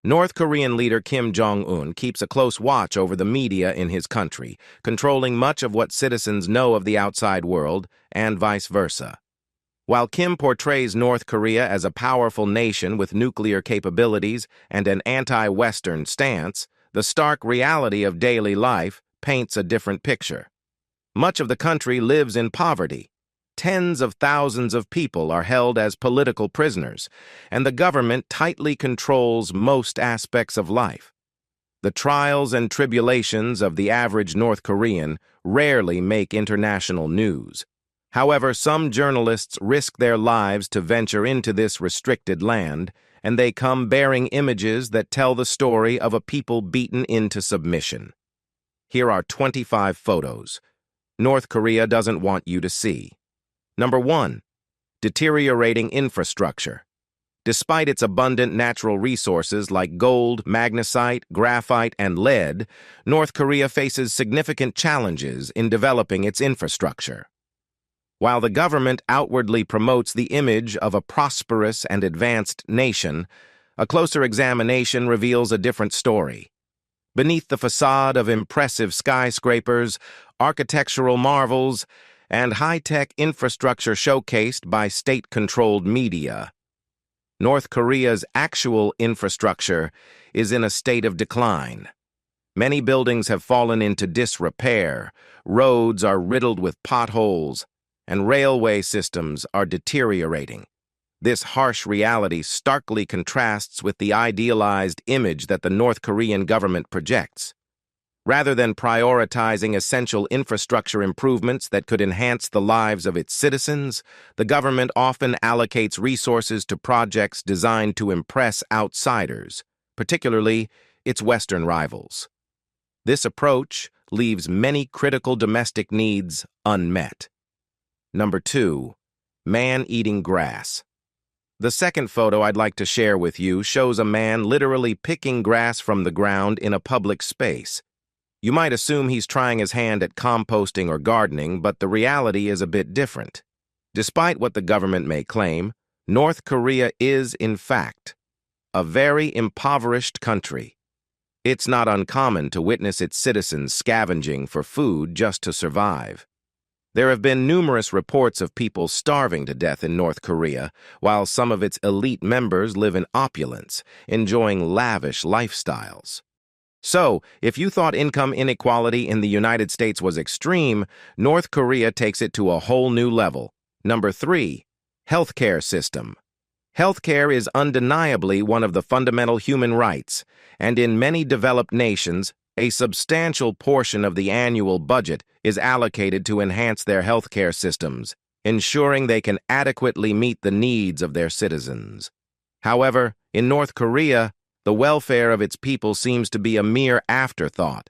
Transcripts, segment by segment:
North Korean leader Kim Jong Un keeps a close watch over the media in his country, controlling much of what citizens know of the outside world, and vice versa. While Kim portrays North Korea as a powerful nation with nuclear capabilities and an anti-Western stance, the stark reality of daily life paints a different picture. Much of the country lives in poverty. Tens of thousands of people are held as political prisoners, and the government tightly controls most aspects of life. The trials and tribulations of the average North Korean rarely make international news. However, some journalists risk their lives to venture into this restricted land, and they come bearing images that tell the story of a people beaten into submission. Here are 25 photos North Korea doesn't want you to see. Number 1. Deteriorating infrastructure. Despite its abundant natural resources like gold, magnesite, graphite, and lead, North Korea faces significant challenges in developing its infrastructure. While the government outwardly promotes the image of a prosperous and advanced nation, a closer examination reveals a different story. Beneath the facade of impressive skyscrapers, architectural marvels, and high-tech infrastructure showcased by state-controlled media, North Korea's actual infrastructure is in a state of decline. Many buildings have fallen into disrepair, roads are riddled with potholes, and railway systems are deteriorating. This harsh reality starkly contrasts with the idealized image that the North Korean government projects. Rather than prioritizing essential infrastructure improvements that could enhance the lives of its citizens, the government often allocates resources to projects designed to impress outsiders, particularly its Western rivals. This approach leaves many critical domestic needs unmet. Number 2. Man eating grass. The second photo I'd like to share with you shows a man literally picking grass from the ground in a public space. You might assume he's trying his hand at composting or gardening, but the reality is a bit different. Despite what the government may claim, North Korea is, in fact, a very impoverished country. It's not uncommon to witness its citizens scavenging for food just to survive. There have been numerous reports of people starving to death in North Korea, while some of its elite members live in opulence, enjoying lavish lifestyles. So, if you thought income inequality in the United States was extreme, North Korea takes it to a whole new level. Number 3. Healthcare system. Healthcare is undeniably one of the fundamental human rights, and in many developed nations, a substantial portion of the annual budget is allocated to enhance their healthcare systems, ensuring they can adequately meet the needs of their citizens. However, in North Korea, the welfare of its people seems to be a mere afterthought.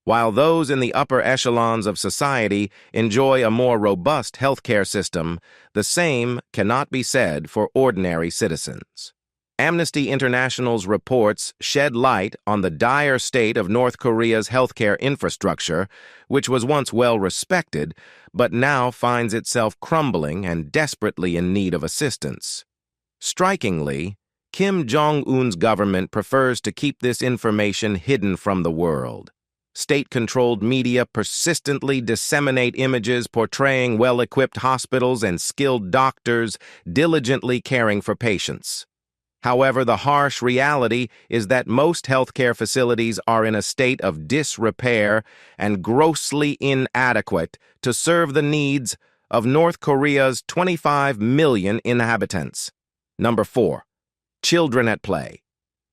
While those in the upper echelons of society enjoy a more robust healthcare system, the same cannot be said for ordinary citizens. Amnesty International's reports shed light on the dire state of North Korea's healthcare infrastructure, which was once well respected, but now finds itself crumbling and desperately in need of assistance. Strikingly, Kim Jong Un's government prefers to keep this information hidden from the world. State-controlled media persistently disseminate images portraying well-equipped hospitals and skilled doctors diligently caring for patients. However, the harsh reality is that most healthcare facilities are in a state of disrepair and grossly inadequate to serve the needs of North Korea's 25 million inhabitants. Number 4. Children at play.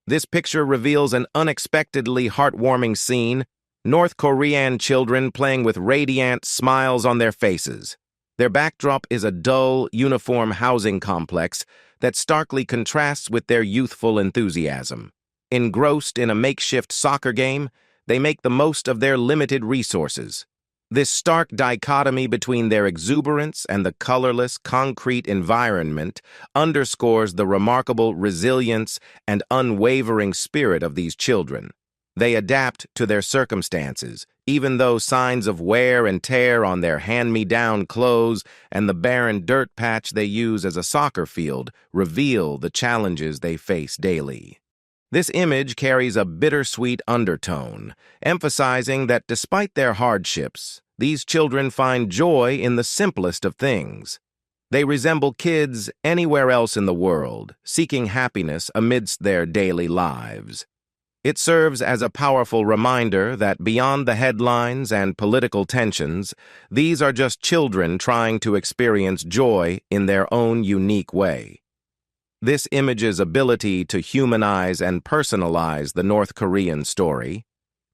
This picture reveals an unexpectedly heartwarming scene: North Korean children playing with radiant smiles on their faces. Their backdrop is a dull, uniform housing complex that starkly contrasts with their youthful enthusiasm. Engrossed in a makeshift soccer game, they make the most of their limited resources. This stark dichotomy between their exuberance and the colorless, concrete environment underscores the remarkable resilience and unwavering spirit of these children. They adapt to their circumstances, even though signs of wear and tear on their hand-me-down clothes and the barren dirt patch they use as a soccer field reveal the challenges they face daily. This image carries a bittersweet undertone, emphasizing that despite their hardships, these children find joy in the simplest of things. They resemble kids anywhere else in the world, seeking happiness amidst their daily lives. It serves as a powerful reminder that beyond the headlines and political tensions, these are just children trying to experience joy in their own unique way. This image's ability to humanize and personalize the North Korean story,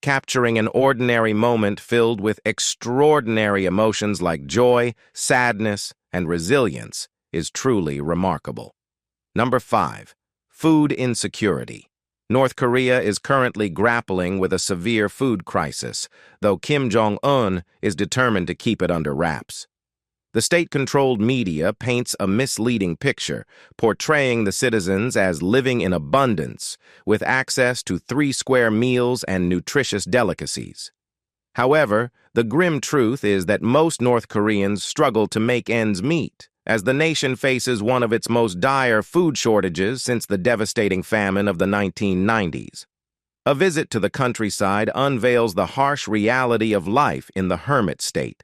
capturing an ordinary moment filled with extraordinary emotions like joy, sadness, and resilience, is truly remarkable. Number 5. Food insecurity. North Korea is currently grappling with a severe food crisis, though Kim Jong Un is determined to keep it under wraps. The state-controlled media paints a misleading picture, portraying the citizens as living in abundance, with access to 3 square meals and nutritious delicacies. However, the grim truth is that most North Koreans struggle to make ends meet, as the nation faces one of its most dire food shortages since the devastating famine of the 1990s. A visit to the countryside unveils the harsh reality of life in the hermit state.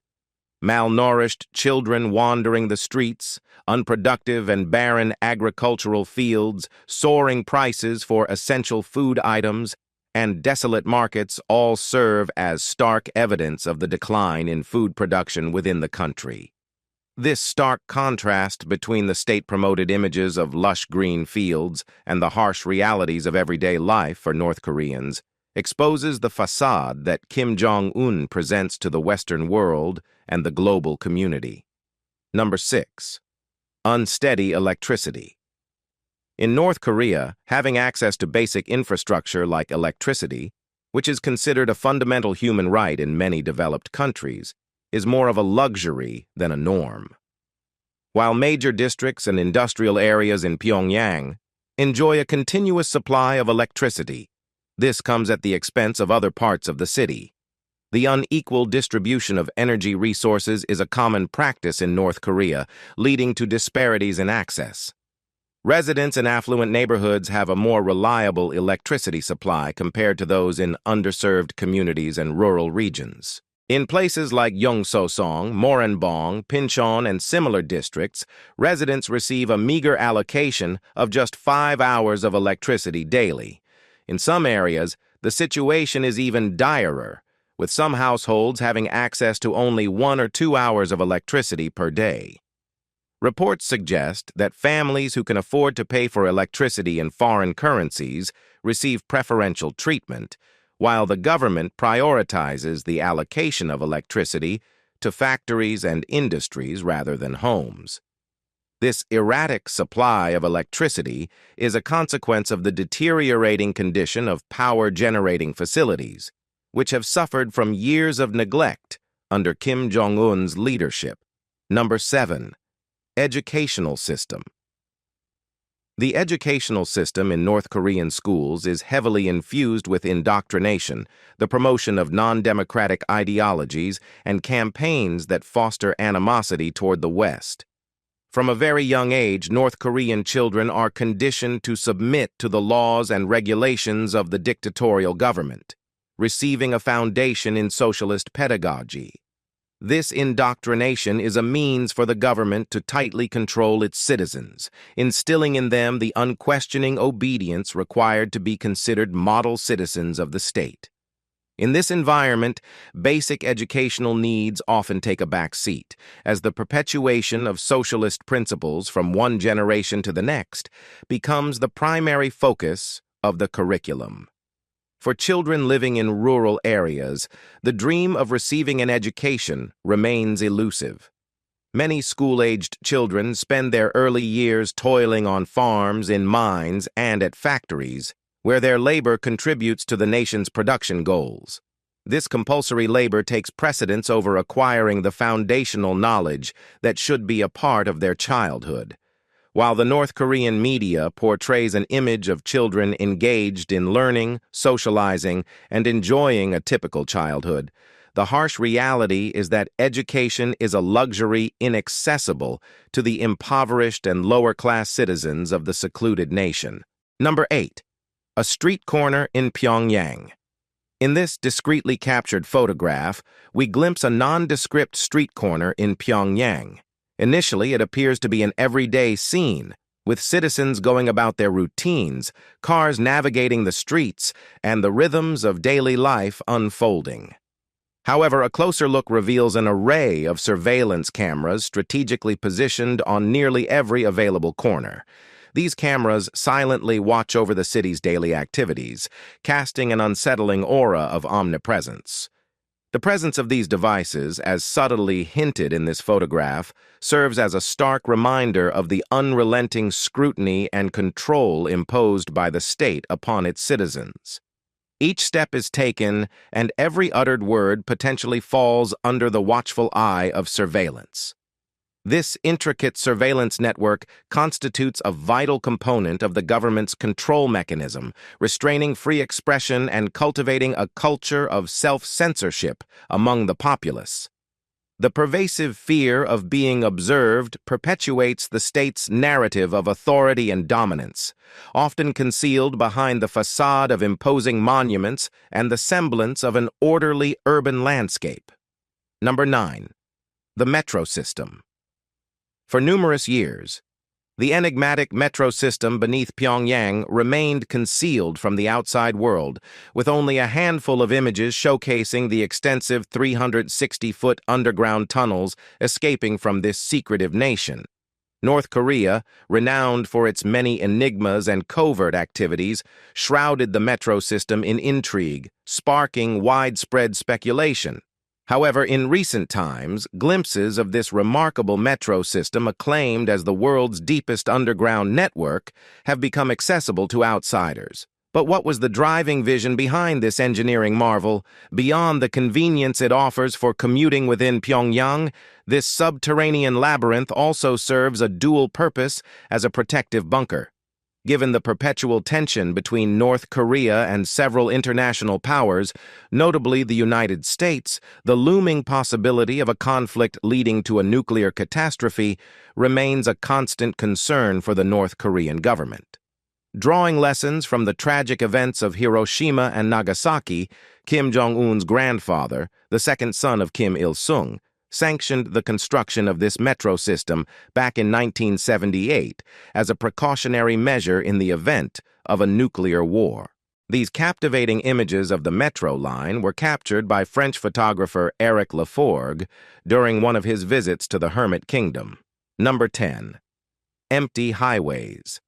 Malnourished children wandering the streets, unproductive and barren agricultural fields, soaring prices for essential food items, and desolate markets all serve as stark evidence of the decline in food production within the country. This stark contrast between the state-promoted images of lush green fields and the harsh realities of everyday life for North Koreans exposes the facade that Kim Jong Un presents to the Western world and the global community. Number 6. Unsteady electricity. In North Korea, having access to basic infrastructure like electricity, which is considered a fundamental human right in many developed countries, is more of a luxury than a norm. While major districts and industrial areas in Pyongyang enjoy a continuous supply of electricity, this comes at the expense of other parts of the city. The unequal distribution of energy resources is a common practice in North Korea, leading to disparities in access. Residents in affluent neighborhoods have a more reliable electricity supply compared to those in underserved communities and rural regions. In places like Yongso-song, Moranbong, Pincheon, and similar districts, residents receive a meager allocation of just 5 hours of electricity daily. In some areas, the situation is even direr, with some households having access to only 1 or 2 hours of electricity per day. Reports suggest that families who can afford to pay for electricity in foreign currencies receive preferential treatment, while the government prioritizes the allocation of electricity to factories and industries rather than homes. This erratic supply of electricity is a consequence of the deteriorating condition of power-generating facilities, which have suffered from years of neglect under Kim Jong Un's leadership. Number 7. Educational system. The educational system in North Korean schools is heavily infused with indoctrination, the promotion of non-democratic ideologies, and campaigns that foster animosity toward the West. From a very young age, North Korean children are conditioned to submit to the laws and regulations of the dictatorial government, receiving a foundation in socialist pedagogy. This indoctrination is a means for the government to tightly control its citizens, instilling in them the unquestioning obedience required to be considered model citizens of the state. In this environment, basic educational needs often take a back seat, as the perpetuation of socialist principles from one generation to the next becomes the primary focus of the curriculum. For children living in rural areas, the dream of receiving an education remains elusive. Many school-aged children spend their early years toiling on farms, in mines, and at factories, where their labor contributes to the nation's production goals. This compulsory labor takes precedence over acquiring the foundational knowledge that should be a part of their childhood. While the North Korean media portrays an image of children engaged in learning, socializing, and enjoying a typical childhood, the harsh reality is that education is a luxury inaccessible to the impoverished and lower-class citizens of the secluded nation. Number 8. A street corner in Pyongyang. In this discreetly captured photograph, we glimpse a nondescript street corner in Pyongyang. Initially, it appears to be an everyday scene, with citizens going about their routines, cars navigating the streets, and the rhythms of daily life unfolding. However, a closer look reveals an array of surveillance cameras strategically positioned on nearly every available corner. These cameras silently watch over the city's daily activities, casting an unsettling aura of omnipresence. The presence of these devices, as subtly hinted in this photograph, serves as a stark reminder of the unrelenting scrutiny and control imposed by the state upon its citizens. Each step is taken, and every uttered word potentially falls under the watchful eye of surveillance. This intricate surveillance network constitutes a vital component of the government's control mechanism, restraining free expression and cultivating a culture of self-censorship among the populace. The pervasive fear of being observed perpetuates the state's narrative of authority and dominance, often concealed behind the facade of imposing monuments and the semblance of an orderly urban landscape. Number 9. The metro system. For numerous years, the enigmatic metro system beneath Pyongyang remained concealed from the outside world, with only a handful of images showcasing the extensive 360-foot underground tunnels escaping from this secretive nation. North Korea, renowned for its many enigmas and covert activities, shrouded the metro system in intrigue, sparking widespread speculation. However, in recent times, glimpses of this remarkable metro system, acclaimed as the world's deepest underground network, have become accessible to outsiders. But what was the driving vision behind this engineering marvel? Beyond the convenience it offers for commuting within Pyongyang, this subterranean labyrinth also serves a dual purpose as a protective bunker. Given the perpetual tension between North Korea and several international powers, notably the United States, the looming possibility of a conflict leading to a nuclear catastrophe remains a constant concern for the North Korean government. Drawing lessons from the tragic events of Hiroshima and Nagasaki, Kim Jong Un's grandfather, the second son of Kim Il-sung, sanctioned the construction of this metro system back in 1978 as a precautionary measure in the event of a nuclear war. These captivating images of the metro line were captured by French photographer Eric Laforgue during one of his visits to the Hermit Kingdom. Number 10. Empty highways.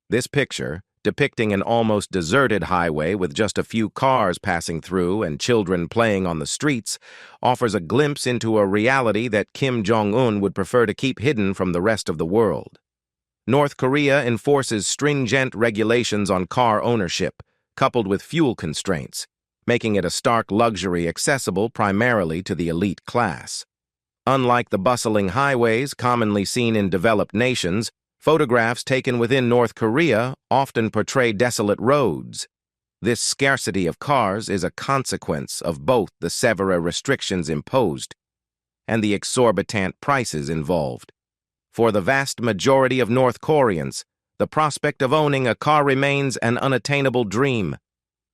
This picture, depicting an almost deserted highway with just a few cars passing through and children playing on the streets, offers a glimpse into a reality that Kim Jong Un would prefer to keep hidden from the rest of the world. North Korea enforces stringent regulations on car ownership, coupled with fuel constraints, making it a stark luxury accessible primarily to the elite class. Unlike the bustling highways commonly seen in developed nations, photographs taken within North Korea often portray desolate roads. This scarcity of cars is a consequence of both the severe restrictions imposed and the exorbitant prices involved. For the vast majority of North Koreans, the prospect of owning a car remains an unattainable dream.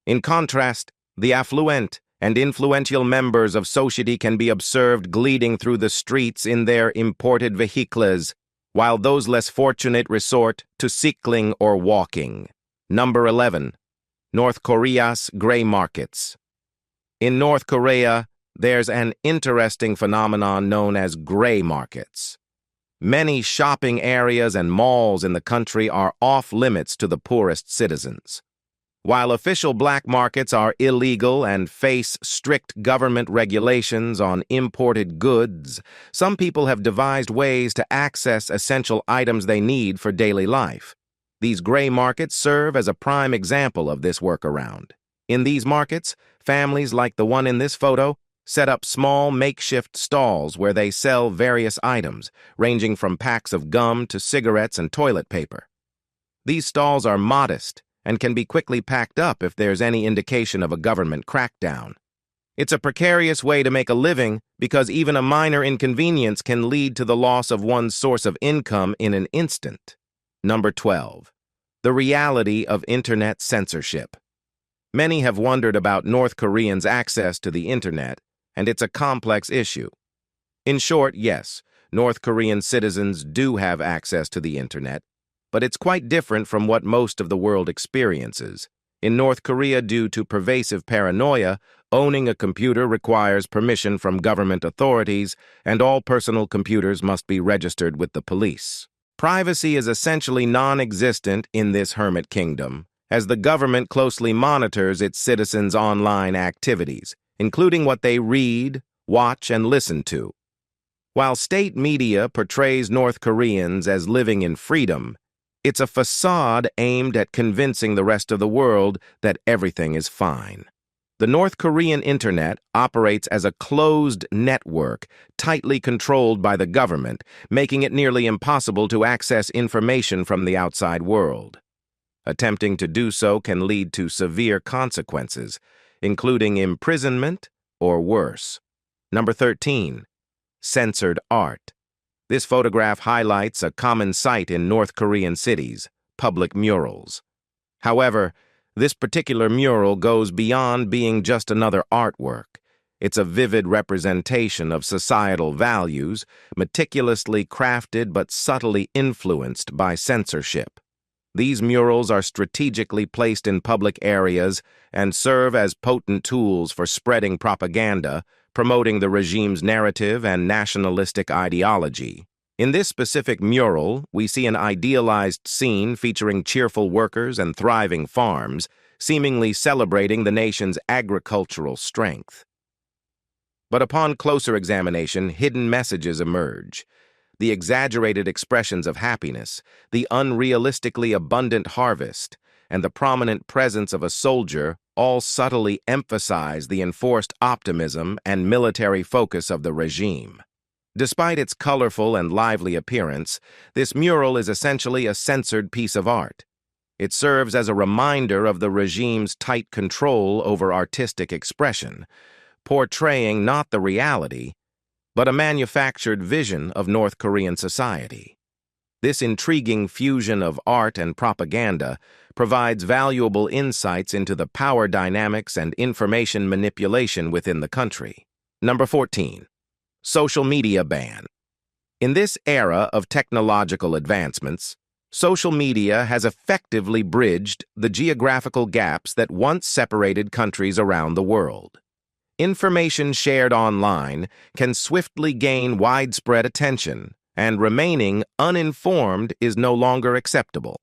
In contrast, the affluent and influential members of society can be observed gliding through the streets in their imported vehicles, while those less fortunate resort to cycling or walking. Number 11. North Korea's gray markets. In North Korea, there's an interesting phenomenon known as gray markets. Many shopping areas and malls in the country are off-limits to the poorest citizens. While official black markets are illegal and face strict government regulations on imported goods, some people have devised ways to access essential items they need for daily life. These gray markets serve as a prime example of this workaround. In these markets, families like the one in this photo set up small makeshift stalls where they sell various items, ranging from packs of gum to cigarettes and toilet paper. These stalls are modest and can be quickly packed up if there's any indication of a government crackdown. It's a precarious way to make a living because even a minor inconvenience can lead to the loss of one's source of income in an instant. Number 12. The reality of internet censorship. Many have wondered about North Koreans' access to the internet, and it's a complex issue. In short, yes, North Korean citizens do have access to the internet, but it's quite different from what most of the world experiences. In North Korea, due to pervasive paranoia, owning a computer requires permission from government authorities, and all personal computers must be registered with the police. Privacy is essentially non-existent in this hermit kingdom, as the government closely monitors its citizens' online activities, including what they read, watch, and listen to. While state media portrays North Koreans as living in freedom, it's a facade aimed at convincing the rest of the world that everything is fine. The North Korean internet operates as a closed network, tightly controlled by the government, making it nearly impossible to access information from the outside world. Attempting to do so can lead to severe consequences, including imprisonment or worse. Number 13. Censored art. This photograph highlights a common sight in North Korean cities, public murals. However, this particular mural goes beyond being just another artwork. It's a vivid representation of societal values, meticulously crafted but subtly influenced by censorship. These murals are strategically placed in public areas and serve as potent tools for spreading propaganda, promoting the regime's narrative and nationalistic ideology. In this specific mural, we see an idealized scene featuring cheerful workers and thriving farms, seemingly celebrating the nation's agricultural strength. But upon closer examination, hidden messages emerge. The exaggerated expressions of happiness, the unrealistically abundant harvest, and the prominent presence of a soldier all subtly emphasize the enforced optimism and military focus of the regime. Despite its colorful and lively appearance, this mural is essentially a censored piece of art. It serves as a reminder of the regime's tight control over artistic expression, portraying not the reality, but a manufactured vision of North Korean society. This intriguing fusion of art and propaganda provides valuable insights into the power dynamics and information manipulation within the country. Number 14. Social media ban. In this era of technological advancements, social media has effectively bridged the geographical gaps that once separated countries around the world. Information shared online can swiftly gain widespread attention, and remaining uninformed is no longer acceptable.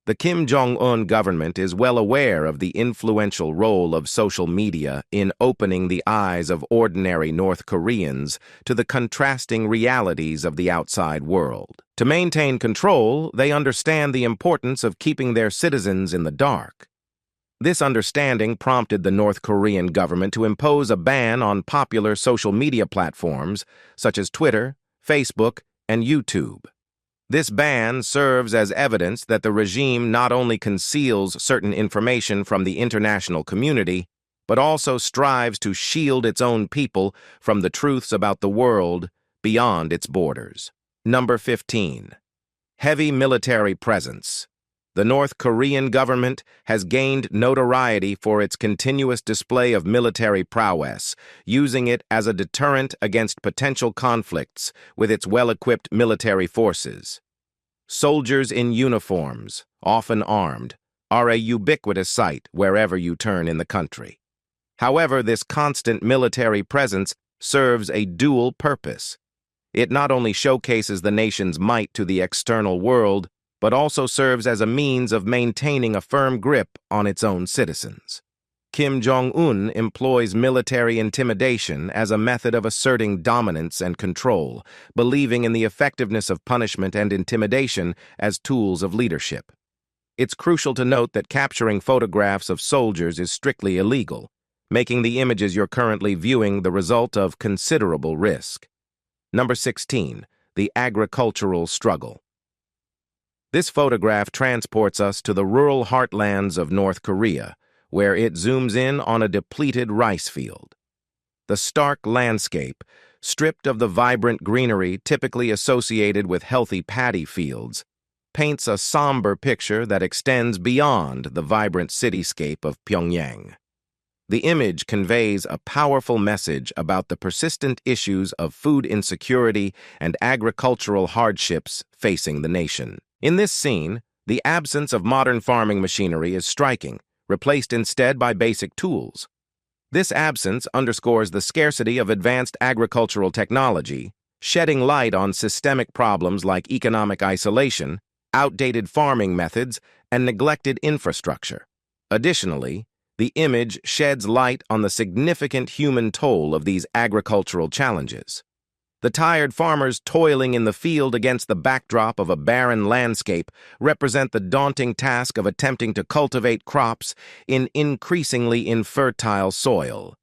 The Kim Jong Un government is well aware of the influential role of social media in opening the eyes of ordinary North Koreans to the contrasting realities of the outside world. To maintain control, they understand the importance of keeping their citizens in the dark. This understanding prompted the North Korean government to impose a ban on popular social media platforms such as Twitter, Facebook, and YouTube. This ban serves as evidence that the regime not only conceals certain information from the international community, but also strives to shield its own people from the truths about the world beyond its borders. Number 15. Heavy military presence. The North Korean government has gained notoriety for its continuous display of military prowess, using it as a deterrent against potential conflicts with its well-equipped military forces. Soldiers in uniforms, often armed, are a ubiquitous sight wherever you turn in the country. However, this constant military presence serves a dual purpose. It not only showcases the nation's might to the external world, but also serves as a means of maintaining a firm grip on its own citizens. Kim Jong Un employs military intimidation as a method of asserting dominance and control, believing in the effectiveness of punishment and intimidation as tools of leadership. It's crucial to note that capturing photographs of soldiers is strictly illegal, making the images you're currently viewing the result of considerable risk. Number 16. The agricultural struggle. This photograph transports us to the rural heartlands of North Korea, where it zooms in on a depleted rice field. The stark landscape, stripped of the vibrant greenery typically associated with healthy paddy fields, paints a somber picture that extends beyond the vibrant cityscape of Pyongyang. The image conveys a powerful message about the persistent issues of food insecurity and agricultural hardships facing the nation. In this scene, the absence of modern farming machinery is striking, replaced instead by basic tools. This absence underscores the scarcity of advanced agricultural technology, shedding light on systemic problems like economic isolation, outdated farming methods, and neglected infrastructure. Additionally, the image sheds light on the significant human toll of these agricultural challenges. The tired farmers toiling in the field against the backdrop of a barren landscape represent the daunting task of attempting to cultivate crops in increasingly infertile soil.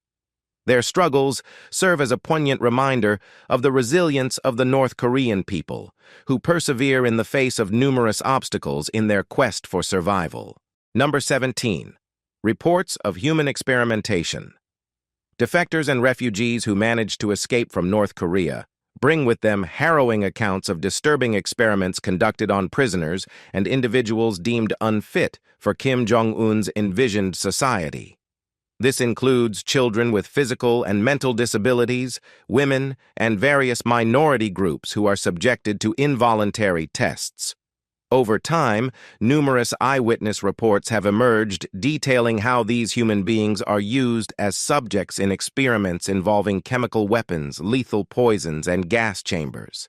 Their struggles serve as a poignant reminder of the resilience of the North Korean people, who persevere in the face of numerous obstacles in their quest for survival. Number 17. Reports of human experimentation. Defectors and refugees who managed to escape from North Korea bring with them harrowing accounts of disturbing experiments conducted on prisoners and individuals deemed unfit for Kim Jong Un's envisioned society. This includes children with physical and mental disabilities, women, and various minority groups who are subjected to involuntary tests. Over time, numerous eyewitness reports have emerged detailing how these human beings are used as subjects in experiments involving chemical weapons, lethal poisons, and gas chambers.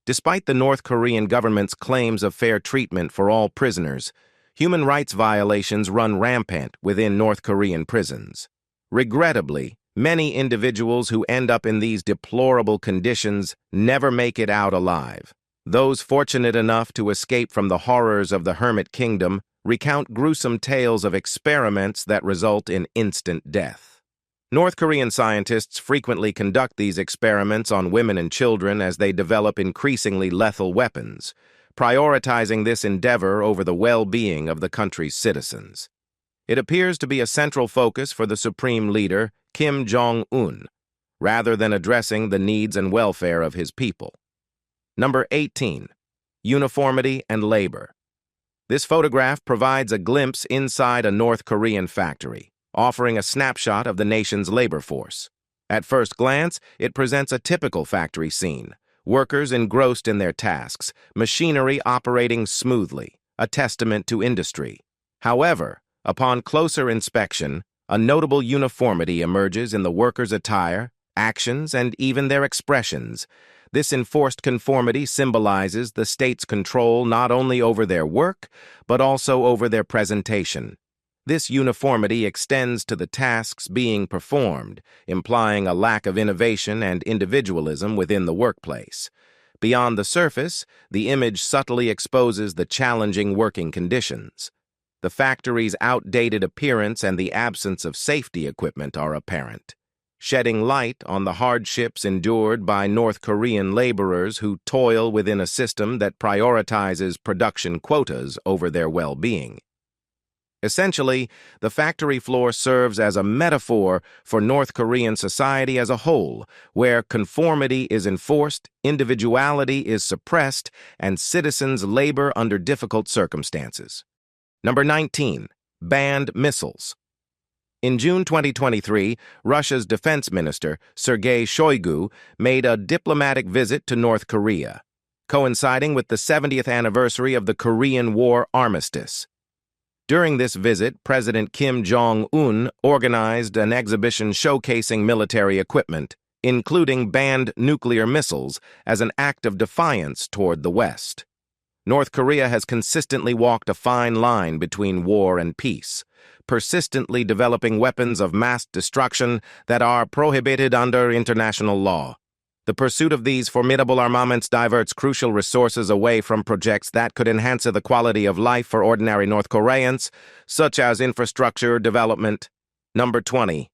Despite the North Korean government's claims of fair treatment for all prisoners, human rights violations run rampant within North Korean prisons. Regrettably, many individuals who end up in these deplorable conditions never make it out alive. Those fortunate enough to escape from the horrors of the Hermit Kingdom recount gruesome tales of experiments that result in instant death. North Korean scientists frequently conduct these experiments on women and children as they develop increasingly lethal weapons, prioritizing this endeavor over the well-being of the country's citizens. It appears to be a central focus for the supreme leader, Kim Jong Un, rather than addressing the needs and welfare of his people. Number 18. Uniformity and labor. This photograph provides a glimpse inside a North Korean factory, offering a snapshot of the nation's labor force. At first glance, it presents a typical factory scene. Workers engrossed in their tasks, machinery operating smoothly, a testament to industry. However, upon closer inspection, a notable uniformity emerges in the workers' attire, actions, and even their expressions. This enforced conformity symbolizes the state's control not only over their work, but also over their presentation. This uniformity extends to the tasks being performed, implying a lack of innovation and individualism within the workplace. Beyond the surface, the image subtly exposes the challenging working conditions. The factory's outdated appearance and the absence of safety equipment are apparent, shedding light on the hardships endured by North Korean laborers who toil within a system that prioritizes production quotas over their well-being. Essentially, the factory floor serves as a metaphor for North Korean society as a whole, where conformity is enforced, individuality is suppressed, and citizens labor under difficult circumstances. Number 19. Banned missiles. In June 2023, Russia's defense minister, Sergei Shoigu, made a diplomatic visit to North Korea, coinciding with the 70th anniversary of the Korean War armistice. During this visit, President Kim Jong Un organized an exhibition showcasing military equipment, including banned nuclear missiles, as an act of defiance toward the West. North Korea has consistently walked a fine line between war and peace, persistently developing weapons of mass destruction that are prohibited under international law. The pursuit of these formidable armaments diverts crucial resources away from projects that could enhance the quality of life for ordinary North Koreans, such as infrastructure development. Number 20.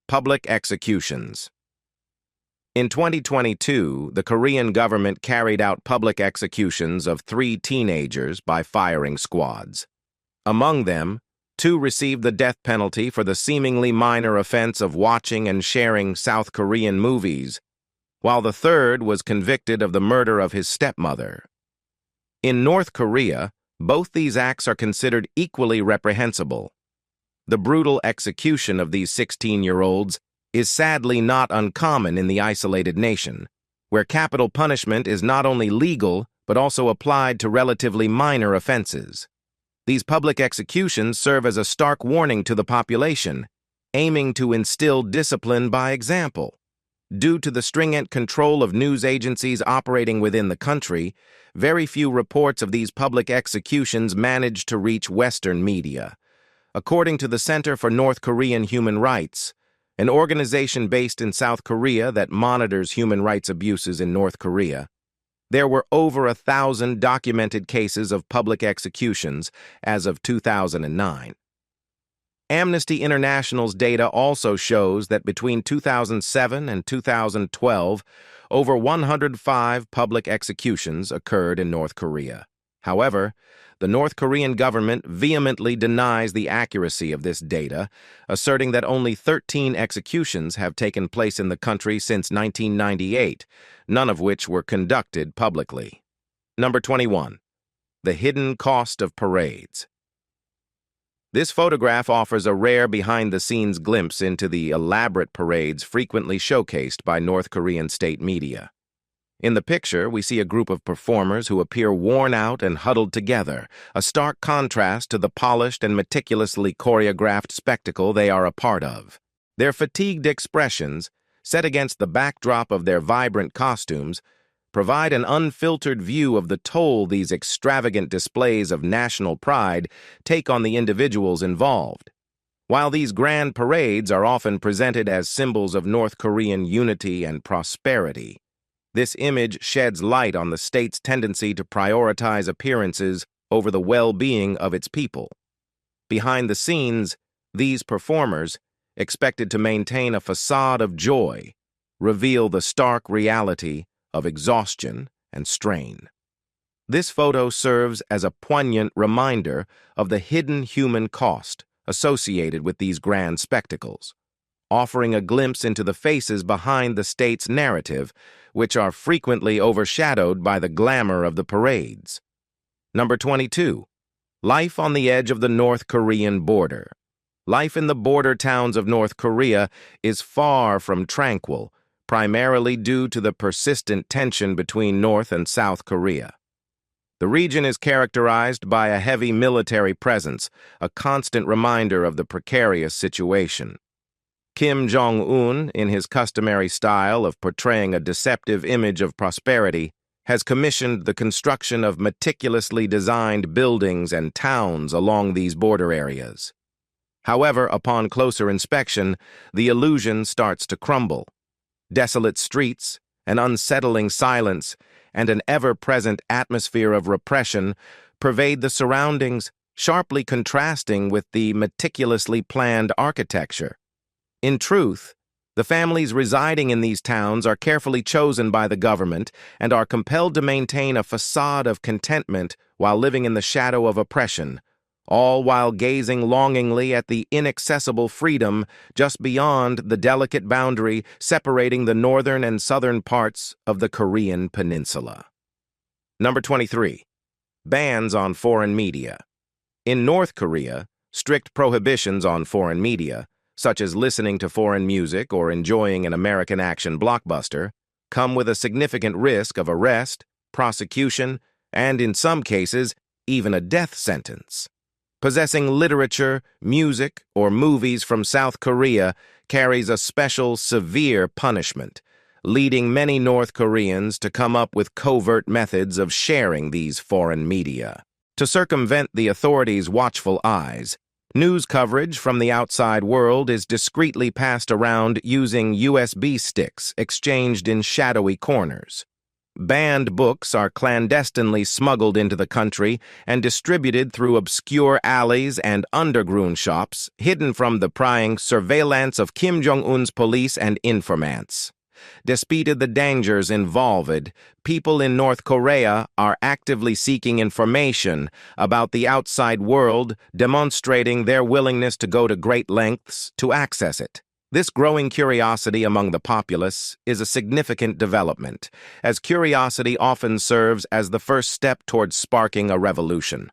Public executions. In 2022, the Korean government carried out public executions of 3 teenagers by firing squads. Among them, 2 received the death penalty for the seemingly minor offense of watching and sharing South Korean movies, while the third was convicted of the murder of his stepmother. In North Korea, both these acts are considered equally reprehensible. The brutal execution of these 16-year-olds is sadly not uncommon in the isolated nation, where capital punishment is not only legal but also applied to relatively minor offenses. These public executions serve as a stark warning to the population, aiming to instill discipline by example. Due to the stringent control of news agencies operating within the country, very few reports of these public executions manage to reach Western media. According to the Center for North Korean Human Rights, an organization based in South Korea that monitors human rights abuses in North Korea, there were over 1,000 documented cases of public executions as of 2009. Amnesty International's data also shows that between 2007 and 2012, over 105 public executions occurred in North Korea. However, the North Korean government vehemently denies the accuracy of this data, asserting that only 13 executions have taken place in the country since 1998, none of which were conducted publicly. Number 21. The hidden cost of parades. This photograph offers a rare behind-the-scenes glimpse into the elaborate parades frequently showcased by North Korean state media. In the picture, we see a group of performers who appear worn out and huddled together, a stark contrast to the polished and meticulously choreographed spectacle they are a part of. Their fatigued expressions, set against the backdrop of their vibrant costumes, provide an unfiltered view of the toll these extravagant displays of national pride take on the individuals involved. While these grand parades are often presented as symbols of North Korean unity and prosperity, this image sheds light on the state's tendency to prioritize appearances over the well-being of its people. Behind the scenes, these performers, expected to maintain a facade of joy, reveal the stark reality of exhaustion and strain. This photo serves as a poignant reminder of the hidden human cost associated with these grand spectacles, offering a glimpse into the faces behind the state's narrative, which are frequently overshadowed by the glamour of the parades. Number 22. Life on the edge of the North Korean border. Life in the border towns of North Korea is far from tranquil, primarily due to the persistent tension between North and South Korea. The region is characterized by a heavy military presence, a constant reminder of the precarious situation. Kim Jong Un, in his customary style of portraying a deceptive image of prosperity, has commissioned the construction of meticulously designed buildings and towns along these border areas. However, upon closer inspection, the illusion starts to crumble. Desolate streets, an unsettling silence, and an ever-present atmosphere of repression pervade the surroundings, sharply contrasting with the meticulously planned architecture. In truth, the families residing in these towns are carefully chosen by the government and are compelled to maintain a facade of contentment while living in the shadow of oppression, all while gazing longingly at the inaccessible freedom just beyond the delicate boundary separating the northern and southern parts of the Korean peninsula. Number 23. Bans on foreign media. In North Korea, strict prohibitions on foreign media, such as listening to foreign music or enjoying an American action blockbuster, come with a significant risk of arrest, prosecution, and in some cases, even a death sentence. Possessing literature, music, or movies from South Korea carries a special, severe punishment, leading many North Koreans to come up with covert methods of sharing these foreign media. To circumvent the authorities' watchful eyes, news coverage from the outside world is discreetly passed around using USB sticks exchanged in shadowy corners. Banned books are clandestinely smuggled into the country and distributed through obscure alleys and underground shops, hidden from the prying surveillance of Kim Jong Un's police and informants. Despite the dangers involved, people in North Korea are actively seeking information about the outside world, demonstrating their willingness to go to great lengths to access it. This growing curiosity among the populace is a significant development, as curiosity often serves as the first step towards sparking a revolution.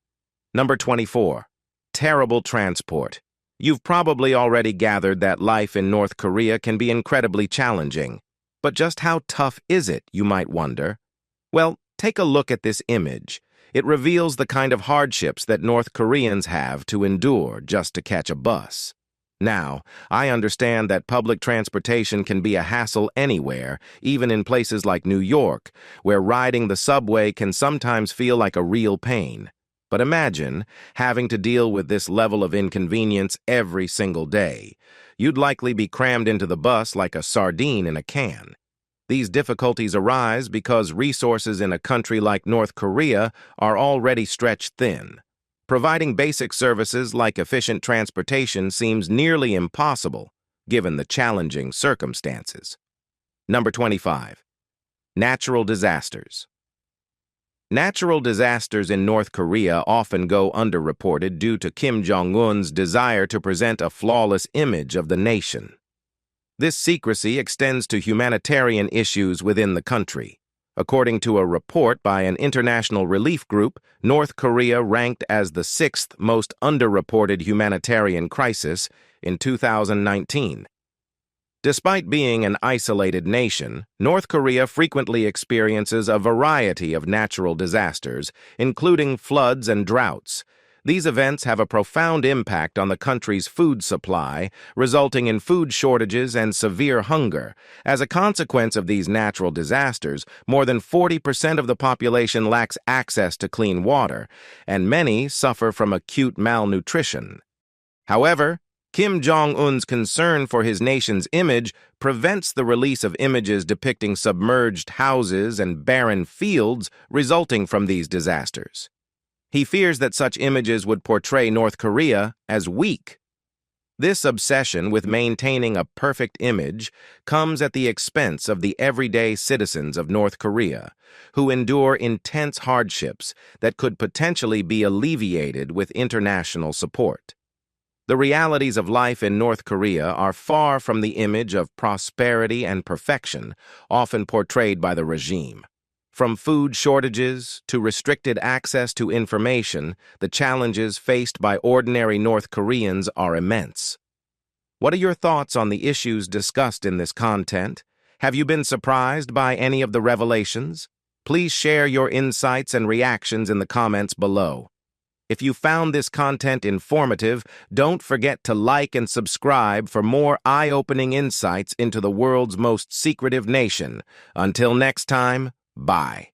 Number 24. Terrible transport. You've probably already gathered that life in North Korea can be incredibly challenging. But just how tough is it, you might wonder? Well, take a look at this image. It reveals the kind of hardships that North Koreans have to endure just to catch a bus. Now, I understand that public transportation can be a hassle anywhere, even in places like New York, where riding the subway can sometimes feel like a real pain. But imagine having to deal with this level of inconvenience every single day. You'd likely be crammed into the bus like a sardine in a can. These difficulties arise because resources in a country like North Korea are already stretched thin. Providing basic services like efficient transportation seems nearly impossible, given the challenging circumstances. Number 25. Natural disasters. Natural disasters in North Korea often go underreported due to Kim Jong Un's desire to present a flawless image of the nation. This secrecy extends to humanitarian issues within the country. According to a report by an international relief group, North Korea ranked as the sixth most underreported humanitarian crisis in 2019. Despite being an isolated nation, North Korea frequently experiences a variety of natural disasters, including floods and droughts. These events have a profound impact on the country's food supply, resulting in food shortages and severe hunger. As a consequence of these natural disasters, more than 40% of the population lacks access to clean water, and many suffer from acute malnutrition. However, Kim Jong Un's concern for his nation's image prevents the release of images depicting submerged houses and barren fields resulting from these disasters. He fears that such images would portray North Korea as weak. This obsession with maintaining a perfect image comes at the expense of the everyday citizens of North Korea, who endure intense hardships that could potentially be alleviated with international support. The realities of life in North Korea are far from the image of prosperity and perfection often portrayed by the regime. From food shortages to restricted access to information, the challenges faced by ordinary North Koreans are immense. What are your thoughts on the issues discussed in this content? Have you been surprised by any of the revelations? Please share your insights and reactions in the comments below. If you found this content informative, don't forget to like and subscribe for more eye-opening insights into the world's most secretive nation. Until next time, bye.